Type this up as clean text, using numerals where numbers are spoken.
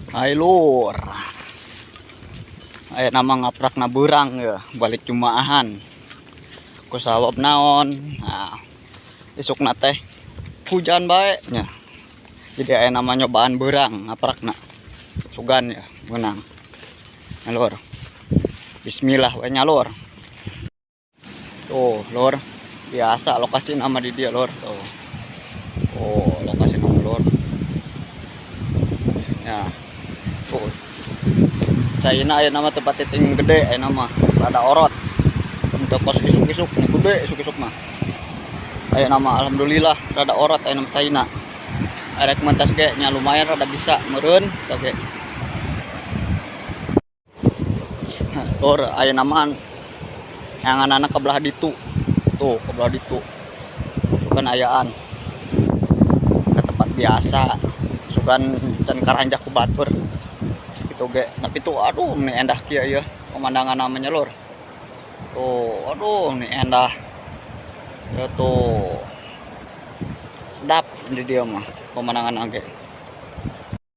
Hai lur, aya nama ngaprak naburang ya balik jumaahan ku sawab naon. Nah isuk teh hujan baiknya, jadi aya nama nyobaan berang ngaprak na sugan ya menang lur. Bismillah we lur. Tuh lur, biasa lokasi nama di dia lur. Tuh oh lokasi nama lur ya. Tuh China aya nama tempat titing gede, aya nama ada orot untuk kos isuk-isuk nih gede isuk-isuk mah. Aya nama alhamdulillah rada orot aya nama China. Arek mentas ge nya lumayan rada bisa meureun oke. Lur aya namaan yang anak kebelah ditu. Tuh kebelah ditu. Sugan ayaan ke tempat biasa. Sugan dan karanjak ku batur. Gitu ge. Tapi tuh aduh ini endah kieu ya pemandangan namanya lur. Tuh aduh ini endah. Ya tuh sedap di dia mah pemandangan age.